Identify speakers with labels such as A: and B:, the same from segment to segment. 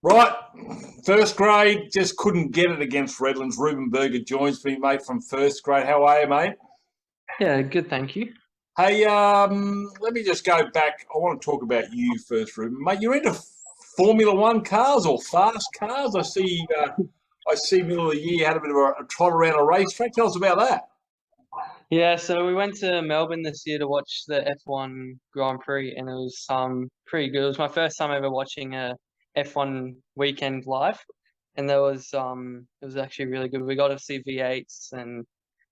A: Right, first grade, just couldn't get it against Redlands. Reuben Berger joins me, mate, from first grade. How are you, mate?
B: Yeah, good, thank you.
A: Hey, let me just go back. I want to talk about you first, Reuben. Mate, you're into Formula One cars or fast cars? I see middle of the year you had a bit of a trot around a racetrack. Tell us about that.
B: Yeah, so we went to Melbourne this year to watch the F1 Grand Prix, and it was pretty good. It was my first time ever watching a F1 weekend live, and it was actually really good. We got to see V8s and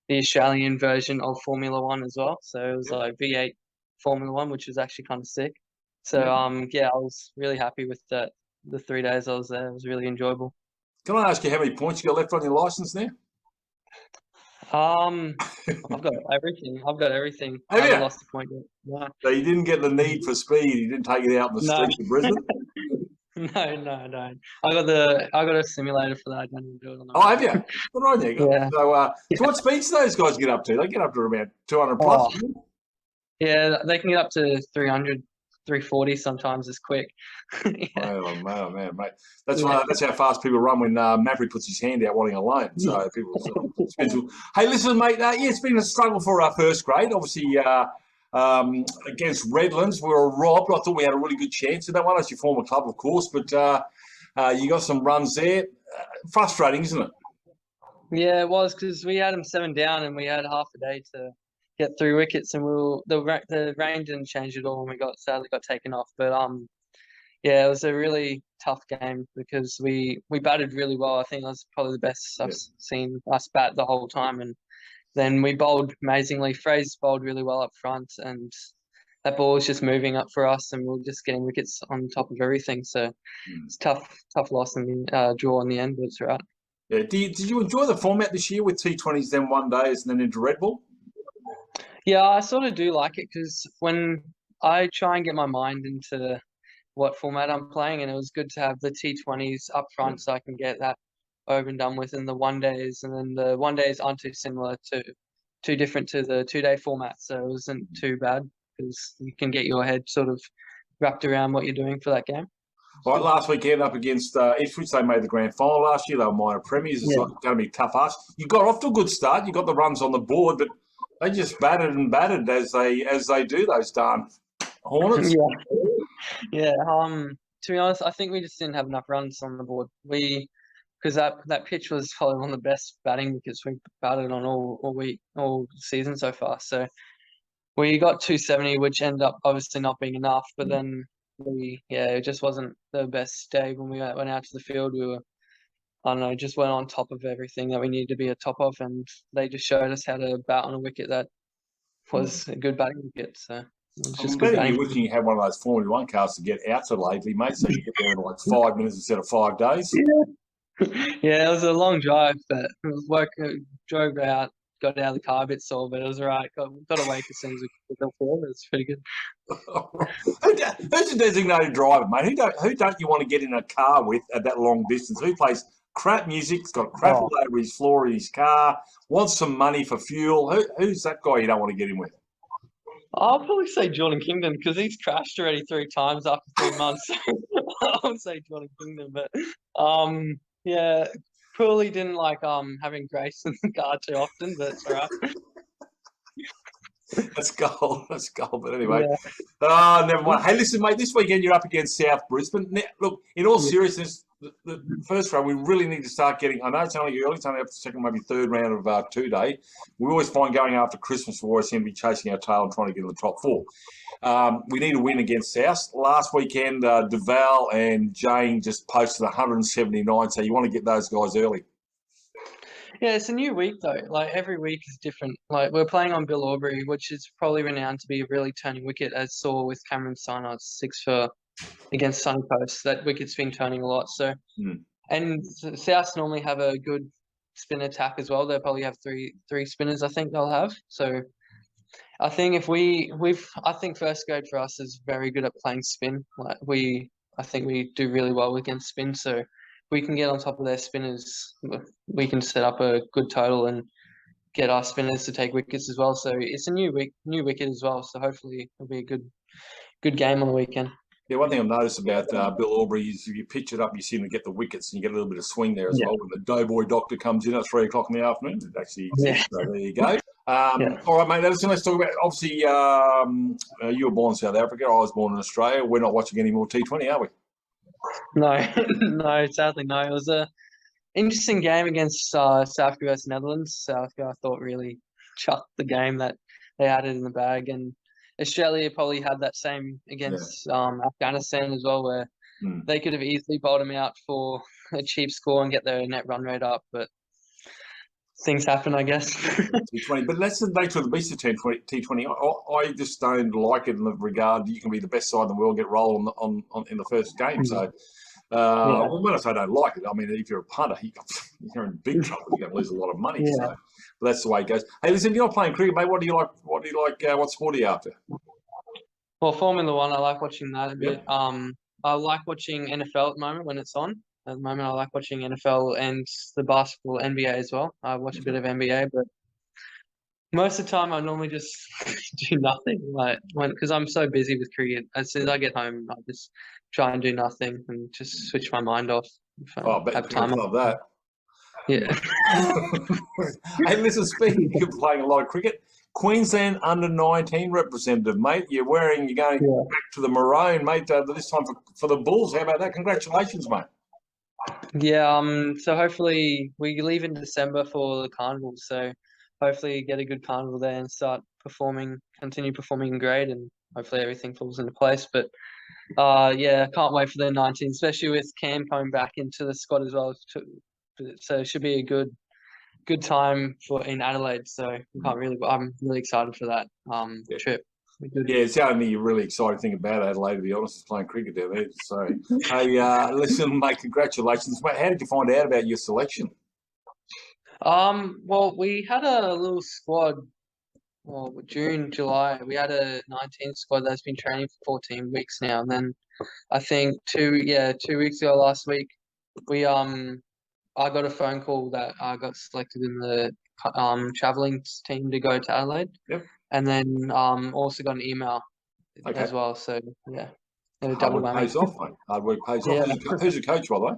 B: the Australian version of Formula One as well. So it was like V8 Formula One, which was actually kind of sick. So
A: Yeah.
B: yeah, I was really happy with that. The 3 days I was there, it was really enjoyable.
A: Can I ask you how many points you got left on your licence now?
B: Um, I've got everything. I've got everything. I
A: Have
B: haven't
A: you?
B: lost a point yet. No.
A: So you didn't get the need for speed. You didn't take it out in the
B: No,
A: streets of Brisbane?
B: no. I got a simulator for that. I don't even do it on the
A: Oh,
B: road.
A: have you? Good on you.
B: Yeah.
A: So what speeds do those guys get up to? They get up to about 200 plus.
B: Oh, yeah, they can get up to 300, 340 sometimes as quick. Yeah.
A: Mate. That's
B: Yeah.
A: that's how fast people run when Maverick puts his hand out wanting a loan. So people Hey, listen, mate. Yeah, it's been a struggle for our first grade. Obviously, against Redlands, we were robbed. I thought we had a really good chance in that one. As your former club, of course, but you got some runs there. Frustrating, isn't it?
B: Yeah, it was because we had them 7 down and we had half a day to get 3 wickets, and the rain didn't change at all, and we sadly got taken off. But yeah, it was a really tough game because we batted really well. I think that was probably the best I've seen us bat the whole time, and then we bowled amazingly. Fraser bowled really well up front, and that ball was just moving up for us, and we were just getting wickets on top of everything. So it's tough loss in the draw in the end, but it's all right.
A: Yeah. Did you enjoy the format this year with T20s, then one days, and then into red ball?
B: Yeah, I sort of do like it because when I try and get my mind into what format I'm playing, and it was good to have the T20s up front so I can get that over and done with, and the one days, and then the one days aren't too different to the 2 day format, so it wasn't too bad because you can get your head sort of wrapped around what you're doing for that game.
A: All right, last weekend up against Ipswich, they made the grand final last year. They were minor premiers. It's
B: Yeah.
A: going to be a tough ask. You got off to a good start. You got the runs on the board, but they just battered and battered as they do, those darn Hornets.
B: Yeah. To be honest, I think we just didn't have enough runs on the board. Because that pitch was probably one of the best batting wickets we've batted on all season so far. So we got 270, which ended up obviously not being enough. But then it just wasn't the best day when we went out to the field. We were, I don't know, just went on top of everything that we needed to be on top of, and they just showed us how to bat on a wicket that was a good batting wicket. So it was just
A: I'm
B: good
A: betting
B: batting.
A: you're wishing you had one of those Formula One cars to get out to lately, mate, so you get there in like 5 minutes instead of 5 days.
B: Yeah, it was a long drive, but it was drove out, got out of the car a bit sore, but it was all right. Got awake as soon as we got forward. It was pretty good.
A: Who's a designated driver, mate? Who don't you want to get in a car with at that long distance? Who plays crap music, has got crap all over his floor in his car, wants some money for fuel? Who's that guy you don't want to get in with?
B: I'll probably say Jordan Kingdom because he's crashed already 3 times after 3 months. I would say Jordan Kingdom, but yeah, Cooley didn't like having Grace in the car too often, but it's all right.
A: That's gold. That's gold. But anyway,
B: Yeah.
A: never mind. Hey, listen, mate, this weekend you're up against South Brisbane. Now, look, in all seriousness, the first round, we really need to start getting, I know it's only early, it's only up the second, maybe third round of 2 day. We always find going after Christmas, we always seem to be chasing our tail and trying to get in the top four. We need a win against South. Last weekend, Duval and Jane just posted 179, so you want to get those guys early.
B: Yeah, it's a new week though. Like every week is different. Like we're playing on Bill Aubrey, which is probably renowned to be a really turning wicket, as saw with Cameron Sinot's 6 for against Sunny Coast. That wicket's been turning a lot. So, and South normally have a good spin attack as well. They'll probably have three spinners. I think they'll have. So, I think I think first grade for us is very good at playing spin. I think we do really well against spin. So we can get on top of their spinners, we can set up a good total and get our spinners to take wickets as well. So it's a new wicket as well. So hopefully it'll be a good game on the weekend.
A: Yeah, one thing I've noticed about Bill Aubrey is if you pitch it up, you seem to get the wickets and you get a little bit of swing there as well. When the Doughboy Doctor comes in at 3 o'clock in the afternoon, it actually exists. So there you go. All right, mate. Let's talk about, obviously, you were born in South Africa. I was born in Australia. We're not watching any more T20, are we?
B: No, no, sadly no. It was a interesting game against South Africa versus Netherlands. South Africa, I thought, really chucked the game that they had it in the bag, and Australia probably had that same against Afghanistan as well, where they could have easily bowled them out for a cheap score and get their net run rate up, but things happen, I guess.
A: T20, but that's the nature of the beast of T20. I just don't like it in the regard you can be the best side in the world, get rolled on in the first game. So, when I say I don't like it, I mean if you're a punter, you're in big trouble. You're going to lose a lot of money. So, but that's the way it goes. Hey, listen, you're not playing cricket, mate. What do you like? What do you like? What sport are you after?
B: Well, Formula One, I like watching that a bit. I like watching NFL at the moment when it's on. At the moment, I like watching NFL and the basketball NBA as well. I watch a bit of NBA, but most of the time I normally just do nothing. Because I'm so busy with cricket. As soon as I get home, I just try and do nothing and just switch my mind off.
A: I bet
B: have time.
A: love that.
B: Yeah.
A: Hey, listen, speaking of playing a lot of cricket, Queensland under-19 representative, mate. You're going back to the maroon, mate, this time for the Bulls. How about that? Congratulations, mate.
B: Yeah, so hopefully we leave in December for the carnival, so hopefully get a good carnival there and continue performing great, and hopefully everything falls into place. But I can't wait for the 19, especially with Cam coming back into the squad as well. So it should be a good time in Adelaide. So I'm really excited for that trip.
A: Yeah, it's the only really exciting thing about Adelaide, to be honest, is playing cricket down there. So, hey, listen, mate, congratulations. Mate, how did you find out about your selection?
B: Well, we had a little squad. Well, June, July, we had a 19 squad that's been training for 14 weeks now. And then I think 2 weeks ago, last week, I got a phone call that I got selected in the traveling team to go to Adelaide.
A: Yep.
B: And then also got an email as well. So
A: hard work pays off, mate. Hard work pays off. Who's the coach, by the way?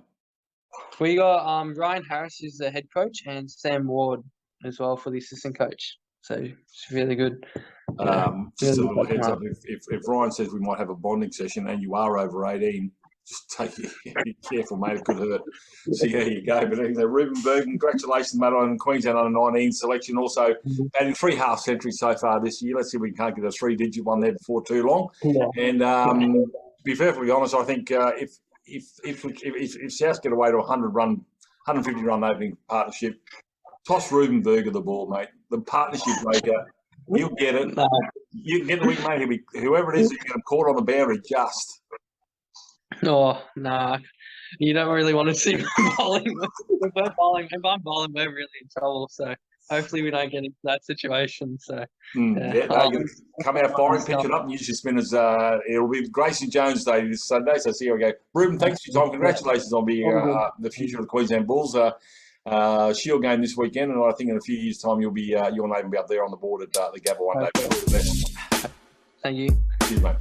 B: We got Ryan Harris, who's the head coach, and Sam Ward as well for the assistant coach. So it's really good.
A: Just a little heads up: if Ryan says we might have a bonding session and you are over 18, just be careful, mate. It could hurt. So there you go. But anyway, Reuben Berg, congratulations, mate, on Queensland under-19 selection. Also, batting 3 half centuries so far this year. Let's see if we can't get a 3-digit one there before too long. And to be perfectly honest, I think if South get away to 150-run opening partnership, toss Reuben Berger the ball, mate. The partnership breaker, you'll get it. You can get the weak mate. Whoever it is, you get him caught on the boundary just.
B: Oh, nah. You don't really want to see me bowling. If I'm bowling, we're really in trouble. So hopefully we don't get into that situation. So
A: you come out firing, pitch it up, and use your spinners. It'll be Gracie Jones Day this Sunday. So see how we go. Reuben, thanks for your time. Congratulations on being the future of the Queensland Bulls. Shield game this weekend, and I think in a few years' time your name will be up there on the board at the Gabba one day.
B: Thank you.
A: Cheers, mate.